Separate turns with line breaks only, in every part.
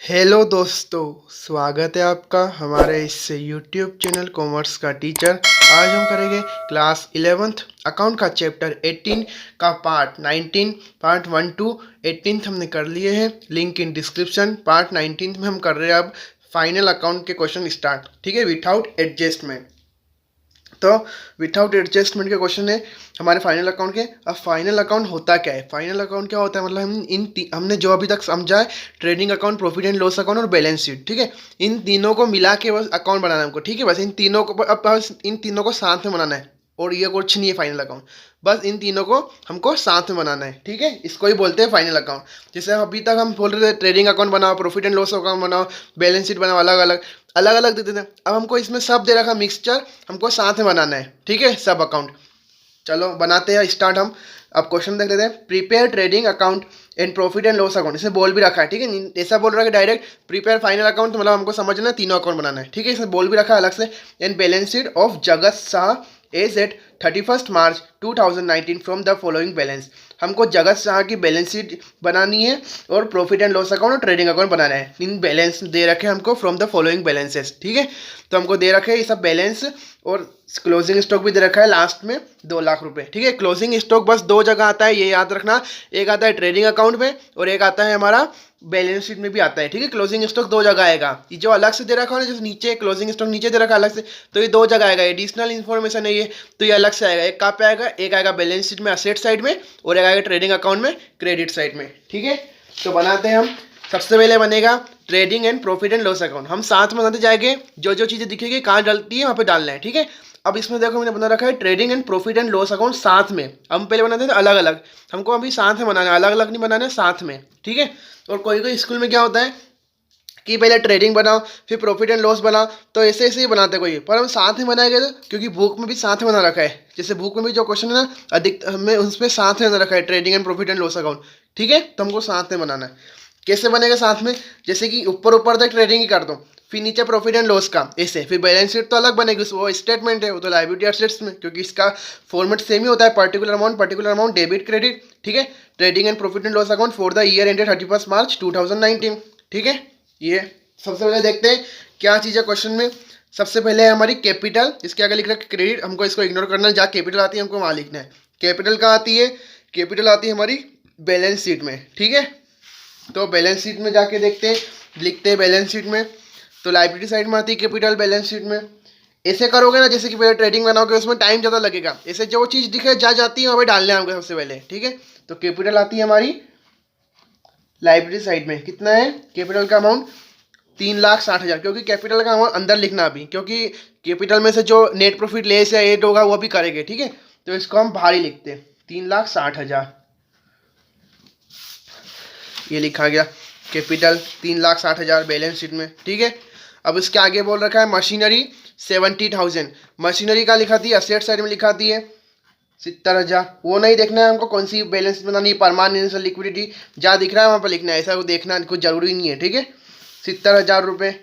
Hello दोस्तों, स्वागत है आपका हमारे इस यूट्यूब चैनल कॉमर्स का टीचर। आज हम करेंगे क्लास 11th अकाउंट का चैप्टर 18 का पार्ट 19। पार्ट 1 to 18 हमने कर लिए हैं, लिंक इन डिस्क्रिप्शन। पार्ट 19 में हम कर रहे हैं अब फाइनल अकाउंट के क्वेश्चन स्टार्ट, ठीक है, विदाउट एडजस्टमेंट। तो विदाउट एडजस्टमेंट के क्वेश्चन है हमारे फाइनल अकाउंट के। अब फाइनल अकाउंट होता क्या है? फाइनल अकाउंट क्या होता है मतलब हमने जो अभी तक समझा है, trading account, profit and loss account और बैलेंस शीट, ठीक है, इन तीनों को मिला के बस अकाउंट बनाना है हमको, ठीक है। बस इन तीनों को अब बस इन तीनों को साथ में बनाना है, और ये कुछ नहीं है फाइनल अकाउंट। बस इन तीनों को हमको साथ में बनाना है, ठीक है। इसको ही बोलते हैं फाइनल अकाउंट। जैसे अभी तक हम बोल रहे थे ट्रेडिंग अकाउंट बनाओ, प्रॉफिट एंड लॉस अकाउंट बनाओ, बैलेंस शीट बनाओ, अलग अलग अलग अलग देते थे। अब हमको इसमें सब दे रखा मिक्सचर, हमको साथ में बनाना है, ठीक है, सब अकाउंट। चलो बनाते हैं स्टार्ट हम। अब क्वेश्चन देख लेते हैं। Prepare trading account and profit and loss account, इसमें बोल भी रखा है, ठीक है। ऐसा बोल रहा है कि डायरेक्ट प्रिपेयर फाइनल अकाउंट, मतलब हमको समझना है तीनों अकाउंट बनाना है, ठीक है। इसमें बोल भी रखा है अलग से। And balance sheet of Jagat Shah as at 31 March 2019 from the following balance. हमको जगत शाह की बैलेंस शीट बनानी है और प्रॉफिट एंड लॉस अकाउंट और ट्रेडिंग अकाउंट बनाना है। इन बैलेंस दे रखे हमको फ्रॉम द फॉलोइंग बैलेंसेस, ठीक है। तो हमको दे रखे ये सब बैलेंस, और क्लोजिंग स्टॉक भी दे रखा है लास्ट में 2 लाख रुपए, ठीक है। क्लोजिंग स्टॉक बस 2 जगह आता है, ये याद रखना। एक आता है ट्रेडिंग अकाउंट में और एक आता है हमारा बैलेंस शीट में भी आता है, ठीक है। क्लोजिंग स्टॉक 2 जगह आएगा। ये जो अलग से दे रखा है ना, जो नीचे क्लोजिंग स्टॉक नीचे दे रखा है अलग से, तो ये 2 जगह आएगा। एडिशनल इन्फॉर्मेशन है ये, तो ये अलग से आएगा। एक कहाँ पे आएगा? एक आएगा बैलेंस शीट में असेट साइड में, और एक आएगा ट्रेडिंग अकाउंट में क्रेडिट साइड में, ठीक है। तो बनाते हैं हम। सबसे पहले बनेगा trading and profit and loss account. हम साथ में बनाते जाएंगे, जो जो चीज़ें दिखेगी कहाँ डलती है वहाँ पे डालना है, ठीक है। अब इसमें देखो मैंने बना रखा है trading and profit and loss account साथ में। हम पहले बनाते थे अलग अलग, हमको अभी साथ में बनाना है, अलग अलग नहीं बनाना है, साथ में, ठीक है। और कोई कोई स्कूल में क्या होता है कि पहले ट्रेडिंग बनाओ फिर प्रॉफिट एंड लॉस बनाओ, तो ऐसे ऐसे ही बनाते कोई, पर हम साथ में बनाएंगे तो, क्योंकि बुक में भी साथ में बना रखा है। जैसे बुक में भी जो क्वेश्चन है ना, अधिक हमें उसमें साथ में बना रखा है trading and profit and loss account, ठीक है। तो हमको साथ में बनाना है। कैसे बनेगा साथ में? जैसे कि ऊपर ऊपर तक ट्रेडिंग ही कर दो, फिर नीचे प्रॉफिट एंड लॉस का ऐसे, फिर बैलेंस शीट तो अलग बनेगी, वो स्टेटमेंट है, वो तो लायबिलिटी एसेट्स में, क्योंकि इसका फॉर्मेट सेम ही होता है, पर्टिकुलर अमाउंट डेबिट क्रेडिट, ठीक है। Trading and profit and loss account for the year ended 31 March 2019, ठीक है। ये सबसे पहले देखते हैं क्या चीज़ है क्वेश्चन में। सबसे पहले है हमारी कैपिटल, इसके आगे लिख रहा है क्रेडिट, हमको इसको इग्नोर करना है। जहाँ कैपिटल आती है हमको वहाँ लिखना है। कैपिटल कहाँ आती है? कैपिटल आती है हमारी बैलेंस शीट में, ठीक है। तो बैलेंस शीट में जाके देखते हैं, लिखते हैं बैलेंस शीट में, तो लायबिलिटी साइड में आती है कैपिटल बैलेंस शीट में। ऐसे करोगे ना, जैसे कि पहले ट्रेडिंग बनाओगे उसमें टाइम ज़्यादा लगेगा। ऐसे जो चीज़ दिखे जा जाती है वहाँ पे डालने हमको सबसे पहले, ठीक है। तो कैपिटल आती है हमारी लायबिलिटी साइड में। कितना है कैपिटल का अमाउंट? 3,60,000, क्योंकि कैपिटल का अमाउंट अंदर लिखना अभी, क्योंकि कैपिटल में से जो नेट प्रॉफिट लेस या एड होगा वो भी करेंगे, ठीक है। तो इसको हम भारी लिखते हैं 3,60,000, ये लिखा गया कैपिटल 3,60,000 बैलेंस शीट में, ठीक है। अब इसके आगे बोल रखा है मशीनरी 70,000। मशीनरी का लिखा थी असेट साइड में लिखा दी है 70,000। वो नहीं देखना है हमको, कौन सी बैलेंस बनानी है, परमानेंट लिक्विडिटी, जहाँ दिख रहा है वहाँ पर लिखना है, ऐसा देखना कुछ जरूरी नहीं है, ठीक है। 70,000 रुपये,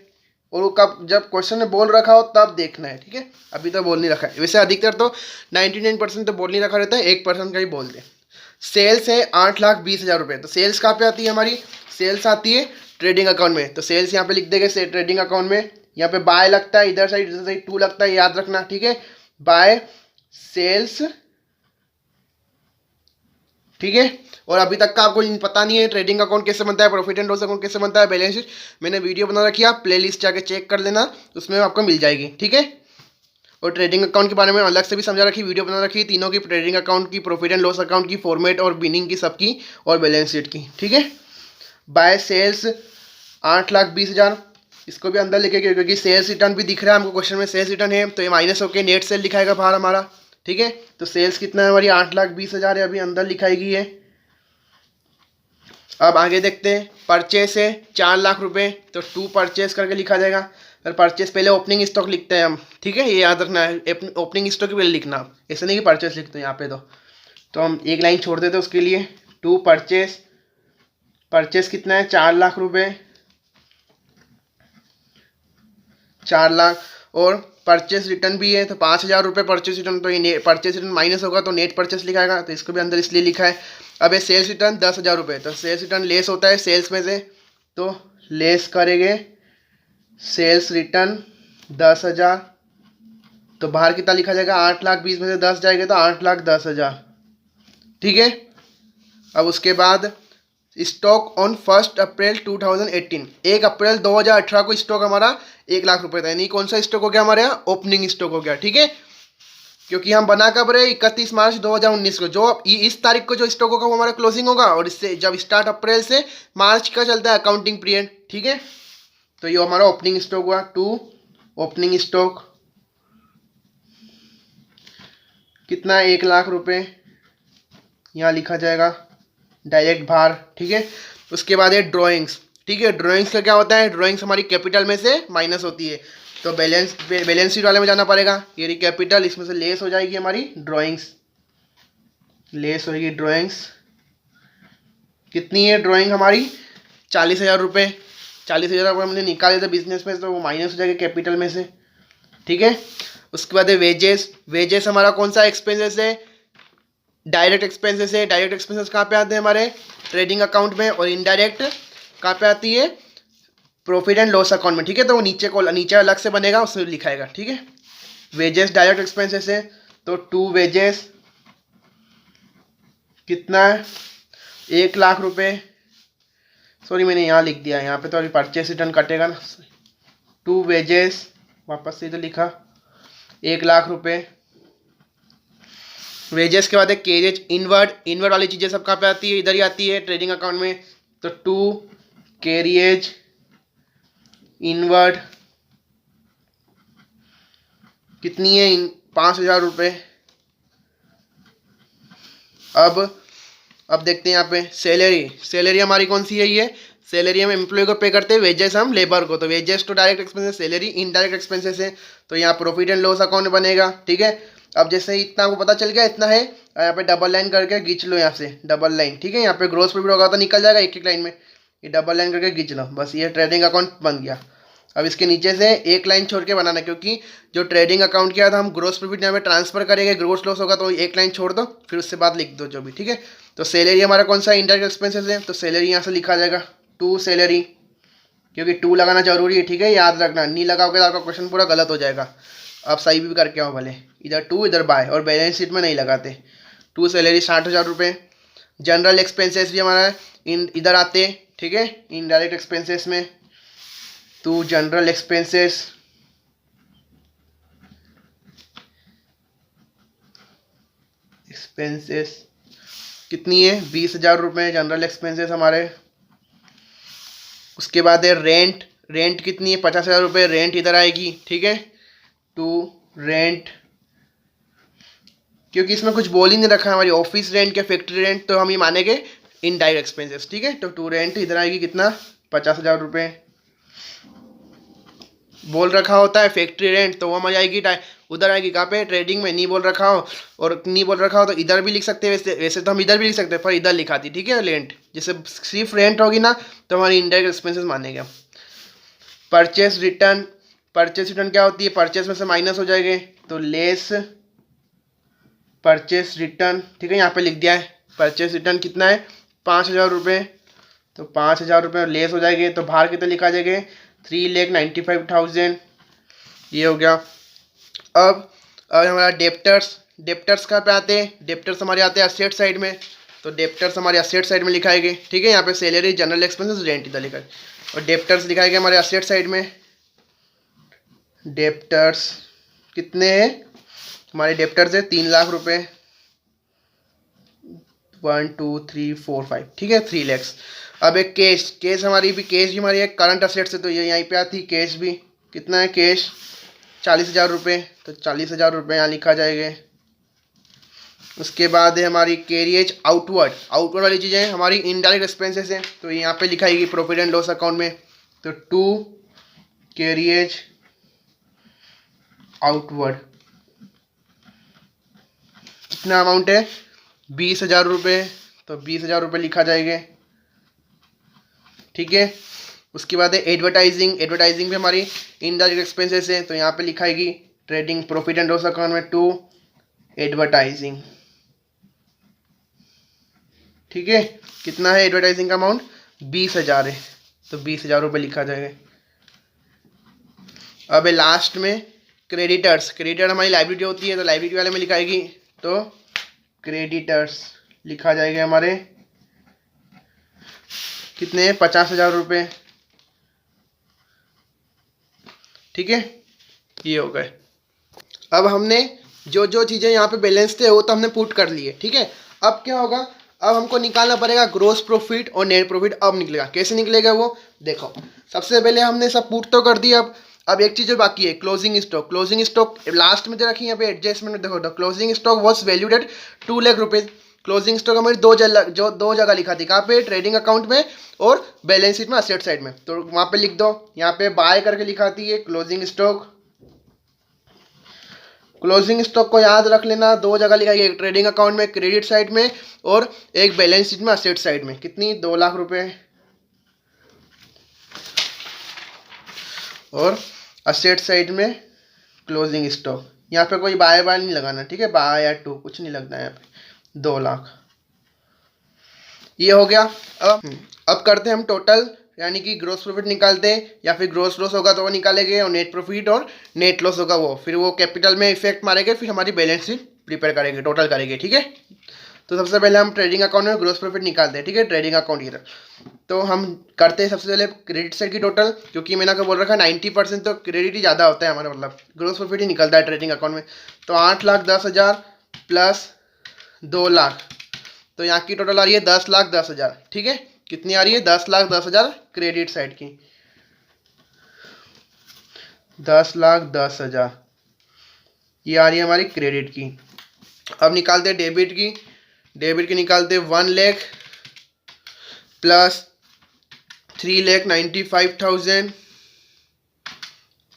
और वो कब जब क्वेश्चन में बोल रखा हो तब देखना है, ठीक है। अभी तो बोल नहीं रखा है। वैसे अधिकतर तो 99% तो बोल नहीं रखा रहता है, 1% का ही बोलते हैं। सेल्स है 8,20,000 रुपये। तो सेल्स कहाँ पे आती है हमारी? सेल्स आती है ट्रेडिंग अकाउंट में। तो सेल्स यहाँ पे लिख देंगे ट्रेडिंग अकाउंट में। यहाँ पे बाय लगता है, इधर साइड 2 लगता है, याद रखना, ठीक है। बाय सेल्स, ठीक है। और अभी तक का आपको पता नहीं है ट्रेडिंग अकाउंट कैसे बनता है, प्रॉफिट एंड लॉस अकाउंट कैसे बनता है, बैलेंस शीट, मैंने वीडियो बना रखी है, आप प्लेलिस्ट जाके चेक कर लेना, उसमें आपको मिल जाएगी, ठीक है। और ट्रेडिंग अकाउंट के बारे में अलग से भी समझा रखी, वीडियो बना रखी है, तीनों की, ट्रेडिंग अकाउंट की, प्रॉफिट एंड लॉस अकाउंट की, फॉर्मेट और बिनिंग की, सबकी, और बैलेंस शीट की, ठीक है। बाय सेल्स 8,20,000, इसको भी अंदर लिखेंगे, क्योंकि सेल्स रिटर्न भी दिख रहा है हमको क्वेश्चन में, सेल्स रिटर्न है, तो ये माइनस होकर नेट सेल लिखाएगा बाहर हमारा, ठीक है। तो सेल्स कितना है हमारी? 8,20,000 है, अभी अंदर लिखाएगी है। अब आगे देखते हैं। परचेस है 4 लाख रुपए, तो 2 परचेस करके लिखा जाएगा। पर परचेस पहले ओपनिंग स्टॉक लिखते हैं हम, ठीक है, ये याद रखना है, ओपनिंग स्टॉक ही पहले लिखना, ऐसा नहीं कि परचेस लिखते हैं यहाँ पे। तो हम एक लाइन छोड़ देते हैं उसके लिए। 2 परचेस, परचेस कितना है? 4 लाख रुपए, 4 लाख। और परचेस रिटर्न भी है, तो 5,000 रुपये परचेस रिटर्न, तो ये परचेस रिटर्न माइनस होगा तो नेट परचेस लिखाएगा, तो इसको भी अंदर इसलिए लिखा है। अब ये सेल्स रिटर्न 10,000 रुपये, तो सेल्स रिटर्न लेस होता है सेल्स में से, तो लेस करेंगे सेल्स रिटर्न 10,000, तो बाहर कितना लिखा जाएगा, 8,20,000 में से 10 जाएगा तो 8,10,000। ठीक है। अब उसके बाद स्टॉक ऑन 1 अप्रैल 2018, 1 अप्रैल 2018 को स्टॉक हमारा 1,00,000 रुपये था, यानी कौन सा स्टॉक हो गया हमारे यहाँ, ओपनिंग स्टॉक हो गया। ठीक है, क्योंकि हम बना कब रहे, 31 मार्च 2019 को, जो इस तारीख को जो स्टॉक होगा वो हमारा क्लोजिंग होगा, और इससे जब स्टार्ट अप्रैल से मार्च का चलता है अकाउंटिंग पीरियड। ठीक है, तो ये हमारा ओपनिंग स्टॉक हुआ। 2 ओपनिंग स्टॉक कितना, 1,00,000 रुपये यहाँ लिखा जाएगा डायरेक्ट बाहर। ठीक है, उसके बाद है ड्राइंग्स। ठीक है, ड्राइंग्स का क्या होता है, ड्राइंग्स हमारी कैपिटल में से माइनस होती है, तो बैलेंस शीट वाले में जाना पड़ेगा। ये रही कैपिटल, इसमें से लेस हो जाएगी हमारी ड्राइंग्स, लेस होगी ड्राइंग्स। कितनी है ड्राइंग हमारी, 40,000 रुपये। 40,000 रुपये हमने निकाले थे बिजनेस में, तो वो माइनस हो जाएगा कैपिटल में से। ठीक है, उसके बाद है वेजेस। वेजेस हमारा कौन सा एक्सपेंसेस है, डायरेक्ट एक्सपेंसेस है। डायरेक्ट एक्सपेंसेस कहाँ पे आते हैं हमारे, ट्रेडिंग अकाउंट में, और इनडायरेक्ट कहाँ पे आती है, प्रॉफिट एंड लॉस अकाउंट में। ठीक है, तो वो नीचे अलग से बनेगा, उसमें लिखाएगा। ठीक है, वेजेस डायरेक्ट एक्सपेंसेस है, तो 2 वेजेस कितना है, 1,00,000 रुपये। सॉरी मैंने यहाँ लिख दिया, यहाँ पे तो अभी परचेस रिटर्न कटेगा ना। 2 वेजेस वापस से तो लिखा, 1,00,000 रुपये। वेजेस के बाद है कैरियज इनवर्ड। इनवर्ड वाली चीज़ें सब कहाँ पे आती है, इधर ही आती है ट्रेडिंग अकाउंट में, तो 2 कैरियज इनवर्ड कितनी है, 5,000 रुपये। अब देखते हैं यहाँ पे सैलरी। सैलरी हमारी कौन सी है, ये सैलरी हम एम्प्लॉय को पे करते हैं, वेजेस हम लेबर को, तो वेजेस तो direct expenses, salary indirect expenses है, तो यहाँ प्रॉफिट एंड लॉस अकाउंट बनेगा। ठीक है, अब जैसे ही इतना को पता चल गया इतना है, यहाँ पे डबल लाइन करके खींच लो, यहाँ से डबल लाइन। ठीक है, यहाँ पे ग्रोस प्रॉफिट होगा तो निकल जाएगा एक एक लाइन में, ये डबल लाइन करके खींच लो, बस ये ट्रेडिंग अकाउंट बन गया। अब इसके नीचे से एक लाइन छोड़ के बनाना, क्योंकि जो ट्रेडिंग अकाउंट किया था हम ग्रोस प्रॉफिट यहाँ पे ट्रांसफर करेंगे, ग्रोस लॉस होगा तो एक लाइन छोड़ दो, फिर उससे बाद लिख दो जो भी। ठीक है, तो सैलरी हमारा कौन सा इंडायरेक्ट एक्सपेंसेस है, तो सैलरी यहाँ से लिखा जाएगा 2 सैलरी, क्योंकि 2 लगाना जरूरी है। ठीक है, याद रखना, नहीं लगाओगे तो आपका क्वेश्चन पूरा गलत हो जाएगा। आप सही भी करके आओ भले, इधर 2 इधर बाय, और बैलेंस शीट में नहीं लगाते। 2 सैलरी 60,000 रुपये। जनरल एक्सपेंसेस भी हमारा इधर आते। ठीक है, इनडायरेक्ट एक्सपेंसेस में, तो जनरल एक्सपेंसेस कितनी है, 20,000 रुपये जनरल एक्सपेंसेस हमारे। उसके बाद है रेंट। रेंट कितनी है, 50,000 रुपये, रेंट इधर आएगी। ठीक है, टू रेंट, क्योंकि इसमें कुछ बोल ही नहीं रखा है हमारी ऑफिस रेंट या फैक्ट्री रेंट, तो हम ये मानेंगे इनडायरेक्ट एक्सपेंसेस। ठीक है, तो टू रेंट इधर आएगी कितना, 50,000 रुपये। बोल रखा होता है फैक्ट्री रेंट, तो वो हमारी आएगी उधर आएगी कहाँ पे, ट्रेडिंग में। नहीं बोल रखा हो, और नहीं बोल रखा हो तो इधर भी लिख सकते हैं, वैसे तो हम इधर भी लिख सकते हैं, पर इधर लिखा दी। ठीक है, रेंट, जैसे सिर्फ रेंट होगी ना तो हमारी इनडायरेक्ट एक्सपेंसेस मानेंगे। Purchase return. परचेस रिटर्न क्या होती है, परचेस में से माइनस हो जाएंगे, तो लेस परचेस रिटर्न। ठीक है, यहाँ पे लिख दिया है परचेस रिटर्न कितना है, 5,000 रुपये, तो 5,000 रुपये लेस हो जाएंगे, तो बाहर कितने लिखा जाएंगे, 3,95,000। ये हो गया। अब हमारा डेप्टर्स। डेप्टर्स कहाँ पे आते हैं, डेप्टर्स हमारे आते हैं असेट साइड में, तो डेप्टर्स हमारे असेट साइड में लिखाएंगे। ठीक है, यहाँ पे सैलरी जनरल एक्सपेंसेस रेंट इधर लिखा है, और डेप्टर्स दिखाएंगे हमारे असेट साइड में। डेप्टर्स कितने हैं हमारे, डेप्टर्स है 3,00,000 रुपये, 1 2 3 4 5। ठीक है, 3 lakhs। अब एक कैश। कैश भी हमारी एक करंट असेट से, तो ये यहीं पे आती। कैश भी कितना है, कैश 40,000 रुपये, तो 40,000 रुपये यहाँ लिखा जाएगा। उसके बाद है हमारी कैरियज आउटवर्ड। आउटवर्ड वाली चीज़ें हमारी इनडायरेक्ट एक्सपेंसेस हैं, तो यहाँ पे लिखाएगी प्रॉफिट एंड लॉस अकाउंट में, तो 2 कैरियज आउटवर्ड। कितना अमाउंट है, 20,000 रुपये, तो 20,000 रुपये लिखा जाएगा। ठीक है, उसके बाद है एडवर्टाइजिंग। एडवर्टाइजिंग भी हमारी इनडायरेक्ट एक्सपेंसेस है, तो यहाँ पे लिखाएगी trading profit and loss account में 2 एडवर्टाइजिंग। ठीक है, कितना है एडवर्टाइजिंग का अमाउंट, 20,000 है। तो 20,000 रुपये लिखा जाएगा। अब लास्ट में क्रेडिटर्स, क्रेडिटर हमारी लाइबिलिटी होती है तो लाइबिलिटी वाले में लिखाएगी, तो क्रेडिटर्स लिखा जाएगा हमारे कितने 50,000 रुपये। ठीक है, ये हो गए। अब हमने जो जो चीज़ें यहाँ पे बैलेंस थे वो तो हमने पुट कर लिए। ठीक है, अब क्या होगा, अब हमको निकालना पड़ेगा ग्रोस प्रॉफिट और नेट प्रॉफिट। अब निकलेगा, कैसे निकलेगा वो देखो। सबसे पहले हमने सब पुट तो कर दिया। अब एक चीज़ जो बाकी है, closing stock. Closing stock last में दे रखी है यहाँ पे एडजस्टमेंट में, देखो the closing stock was valued at 2 lakh rupees. Closing stock हमारी दो जगह लिखा थी, कहाँ पे, ट्रेडिंग अकाउंट में और बैलेंस शीट में, असेट साइड में। तो वहाँ पे लिख दो, यहाँ पे बाय करके लिखाती है क्लोजिंग स्टॉक। क्लोजिंग स्टॉक को याद रख लेना, दो जगह लिखा है, एक ट्रेडिंग अकाउंट में क्रेडिट साइड में और एक बैलेंस शीट में असेट साइड में। कितनी, 2 लाख रुपए। और असेट साइड में क्लोजिंग स्टॉक, यहाँ पे कोई बाय नहीं लगाना। ठीक है, बाय या टू कुछ नहीं लगना है यहाँ पे, 2 लाख। ये हो गया। अब करते हैं हम टोटल, यानी कि ग्रोस प्रॉफिट निकालते हैं, या फिर ग्रोस लॉस होगा तो वो निकालेंगे, और नेट प्रॉफिट और नेट लॉस होगा वो, फिर वो कैपिटल में इफेक्ट मारेंगे, फिर हमारी बैलेंस शीट प्रिपेयर करेंगे, टोटल करेंगे। ठीक है, तो सबसे पहले हम ट्रेडिंग अकाउंट में ग्रोस प्रॉफिट निकालते हैं। ठीक है, ट्रेडिंग अकाउंट की तरफ तो हम करते हैं सबसे पहले क्रेडिट साइड की टोटल, क्योंकि मैंने आपको बोल रखा है 90% तो क्रेडिट ही ज़्यादा होता है हमारा, मतलब ग्रोस प्रॉफिट ही निकलता है ट्रेडिंग अकाउंट में। तो 8,10,000 प्लस 2 लाख, तो यहाँ की टोटल आ रही है 10,10,000। ठीक है, कितनी आ रही है, 10,10,000 क्रेडिट साइड की, 10,10,000 ये आ रही है हमारी क्रेडिट की। अब निकालते हैं डेबिट की। डेबिट की निकालते हैं 1 lakh plus 3,95,000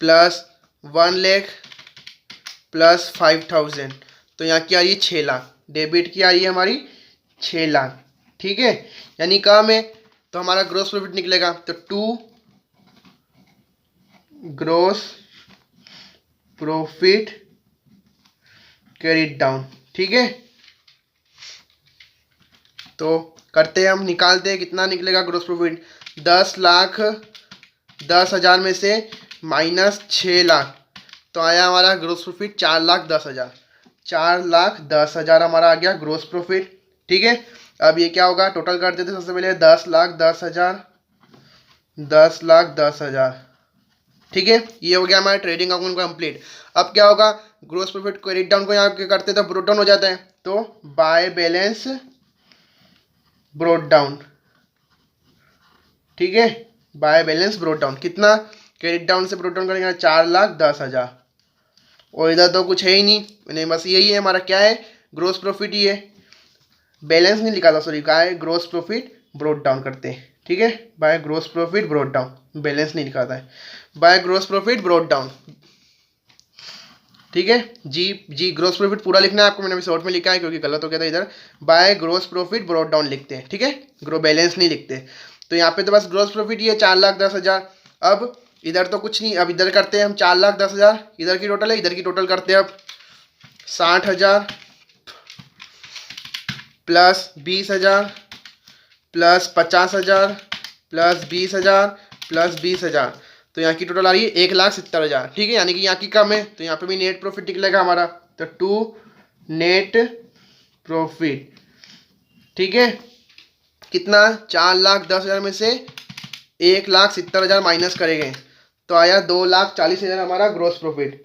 plus 1 lakh plus 5,000, तो यहाँ की आ रही है 6 लाख। डेबिट की आ रही है हमारी 6 लाख। ठीक है, यानी कम है तो हमारा ग्रोस प्रॉफिट निकलेगा, तो 2 ग्रोस प्रॉफिट कैरिड डाउन। ठीक है, तो करते हैं हम, निकालते हैं कितना निकलेगा ग्रोस प्रॉफिट। 10,10,000 में से माइनस 6 लाख, तो आया हमारा ग्रोस प्रॉफिट 4,10,000। 4,10,000 हमारा आ गया ग्रोस प्रॉफिट। ठीक है, अब ये क्या होगा, टोटल कर देते सबसे पहले 10,10,000, 10,10,000। ठीक है, ये हो गया हमारा ट्रेडिंग अकाउंट कंप्लीट। अब क्या होगा, ग्रोस प्रॉफिट क्रेडिट डाउन को यहाँ पे करते तो ब्रोट डाउन हो जाता है, तो बाय बैलेंस ब्रोट डाउन। ठीक है, बाय बैलेंस ब्रोट डाउन, कितना क्रेडिट डाउन से ब्रोट डाउन करेंगे, 4,10,000। और इधर तो कुछ है ही नहीं, बस यही है हमारा, क्या है, ग्रोस प्रॉफिट ही है, बैलेंस नहीं लिखा था, सॉरी, क्या है, ग्रोस प्रॉफिट ब्रोट डाउन करते हैं। ठीक है, by gross profit brought down, balance नहीं लिखा था, by gross profit brought down. ठीक है, जी ग्रोस प्रॉफिट पूरा लिखना है आपको, मैंने अभी शॉर्ट में लिखा है क्योंकि गलत हो गया था इधर, by gross profit brought down लिखते हैं। ठीक है, ग्रो बैलेंस नहीं लिखते। तो यहाँ पे तो बस ग्रोस प्रॉफिट ये 4,10,000। अब इधर तो कुछ नहीं, अब इधर करते हैं हम 4,10,000, इधर की टोटल है, इधर की टोटल करते हैं अब 60,000 प्लस 20,000 प्लस 50,000 प्लस 20,000 प्लस 20,000, तो यहाँ की टोटल आ रही है 1,70,000। ठीक है, यानी कि यहाँ की कम है, तो यहाँ पे भी नेट प्रॉफिट निकलेगा हमारा, तो 2 नेट प्रॉफिट। ठीक है, कितना, 4,10,000 में से 1,70,000 माइनस करेंगे, तो आया 2,40,000 हमारा gross profit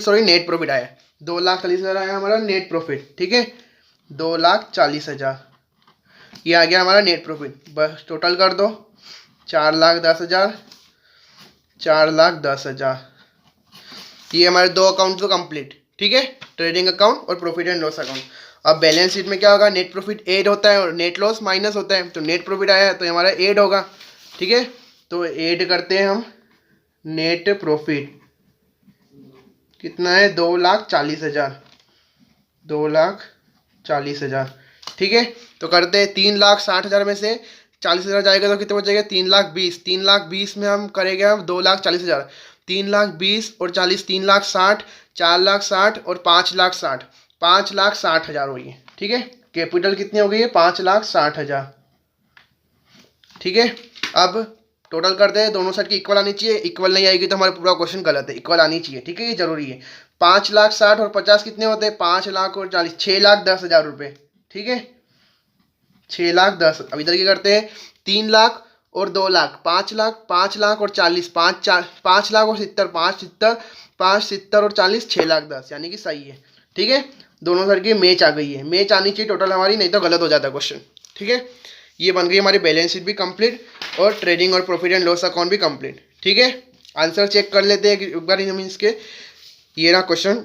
sorry net profit आया, 2,40,000 आया हमारा नेट प्रॉफिट। ठीक है, 2,40,000 ये आ गया हमारा नेट प्रॉफिट। बस टोटल कर दो, 4,10,000, 4,10,000, ये हमारे दो अकाउंट तो कंप्लीट। ठीक है, ट्रेडिंग अकाउंट और प्रॉफिट एंड लॉस अकाउंट। अब बैलेंस शीट में क्या होगा, नेट प्रॉफिट ऐड होता है और नेट लॉस माइनस होता है, तो नेट प्रॉफिट आया तो हमारा ऐड होगा। ठीक है, तो ऐड करते हैं हम, नेट प्रॉफिट कितना है, 2,40,000, 2,40,000। ठीक है, तो करते हैं 3,60,000 में से 40,000 जाएगा तो कितने बचेगा, 3,20,000। 3,20,000 में हम करेंगे हम 2,40,000, 3,20,000 और 40, 3,60,000, 4,60,000 और 5,60,000, 5,60,000 हुई है। ठीक है, कैपिटल कितनी हो गई है, 5,60,000। ठीक है, अब टोटल करते हैं, दोनों साइड की इक्वल आनी चाहिए, इक्वल नहीं आएगी तो हमारा पूरा क्वेश्चन गलत है, इक्वल आनी चाहिए, ठीक है, ये जरूरी है। 5,60,000 और 50 कितने होते हैं? 5,00,000 और 40, 6,10,000 रुपये, ठीक है, 6,10,000। अब इधर क्या करते हैं? 3,00,000 और 2,00,000, 5,00,000, 5,00,000 और 40, 5,00,000 और 70, 5,70 और 40, 6,10,000, यानी कि सही है, ठीक है। दोनों साइड की मैच आ गई है, मैच आनी चाहिए टोटल हमारी, नहीं तो गलत हो जाता है क्वेश्चन, ठीक है। ये बन गई हमारी बैलेंस शीट भी कंप्लीट और ट्रेडिंग और प्रॉफिट एंड लॉस अकाउंट भी कंप्लीट, ठीक है। आंसर चेक कर लेते हैं एक बार हम इसके। ये रहा क्वेश्चन,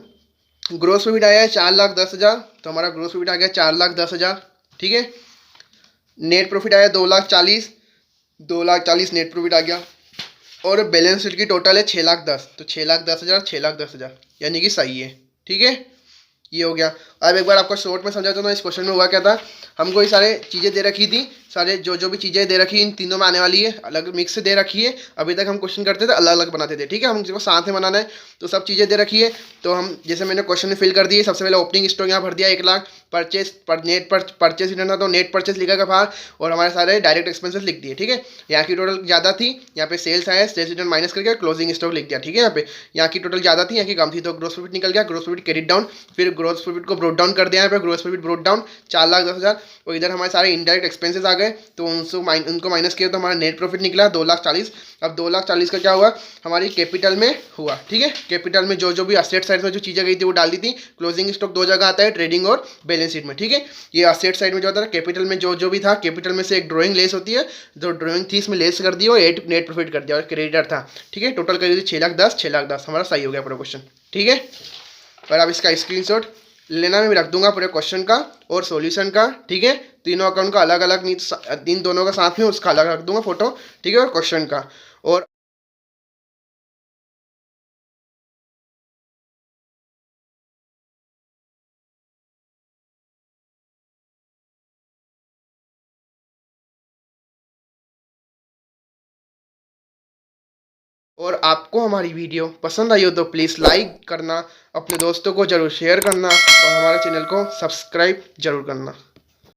ग्रोस प्रॉफिट आया है 4,10,000, तो हमारा ग्रोस प्रॉफिट आ गया 4,10,000, ठीक है। नेट प्रॉफिट आया 2,40,000, 2,40,000 नेट प्रॉफिट आ गया। और बैलेंस शीट की टोटल है 6,10,000, तो 6,10,000, 6,10,000, यानी कि सही है, ठीक है। ये हो गया। अब एक बार आपको शॉर्ट में समझाता हूँ, इस क्वेश्चन में हुआ क्या था। हमको ये सारे चीज़ें दे रखी थी, सारे जो भी चीज़ें दे रखी इन तीनों में आने वाली है, अलग मिक्स दे रखी है। अभी तक हम क्वेश्चन करते थे अलग अलग बनाते थे, ठीक है, हम जिसको साथ में बनाना है, तो सब चीज़ें दे रखी है। तो हम जैसे मैंने क्वेश्चन में फिल कर दिए, सबसे पहले ओपनिंग स्टॉक यहाँ भर दिया 1,00,000, नेट परचेज लिखना तो नेट परचेज लिखा बाहर, और हमारे सारे डायरेक्ट एक्सपेंसेस लिख दिए, ठीक है। यहाँ की टोटल ज़्यादा थी, यहाँ पे सेल्स आया, सेल्स रिटर्न माइनस करके क्लोजिंग स्टॉक लिख दिया, ठीक है। यहाँ की टोटल ज़्यादा थी, यहाँ की कम थी, तो ग्रोस प्रॉफिट निकल गया, ग्रोस प्रॉफिट क्रेडिट डाउन, फिर ग्रोस प्रॉफिट को ब्रोट डाउन कर दिया, यहाँ पे ग्रोस प्रॉफिट ब्रोट डाउन 4,10,000। और इधर हमारे सारे इनडायरेक्ट एक्सपेंसेस आ गए, तो उनको माइनस किया, तो हमारा नेट प्रॉफिट निकला 2,40,000। अब 2,40,000 का क्या हुआ? हमारी कैपिटल में हुआ, ठीक है। कैपिटल में जो भी असेट साइड में जो चीज़ें गई थी वो डाल दी थी। क्लोजिंग स्टॉक दो जगह आता है, ट्रेडिंग और बैलेंस शीट में, ठीक है। ये असेट साइड में जो होता है, कैपिटल में जो भी था, कैपिटल में से एक ड्राइंग लेस होती है, जो ड्राइंग थी इसमें लेस कर दी और नेट प्रॉफिट कर दिया, और क्रेडिटर था, ठीक है। टोटल कर दी 6,10,000, 6,10,000, हमारा सही हो गया पूरा क्वेश्चन, ठीक है। और अब इसका स्क्रीनशॉट लेना, मैं रख दूंगा पूरे क्वेश्चन का और सॉल्यूशन का, ठीक है। तीनों अकाउंट का अलग अलग नहीं, इन दोनों का साथ में उसका अलग रख दूंगा फोटो, ठीक है, और क्वेश्चन का। और आपको हमारी वीडियो पसंद आई हो तो प्लीज़ लाइक करना, अपने दोस्तों को ज़रूर शेयर करना, और हमारे चैनल को सब्सक्राइब जरूर करना।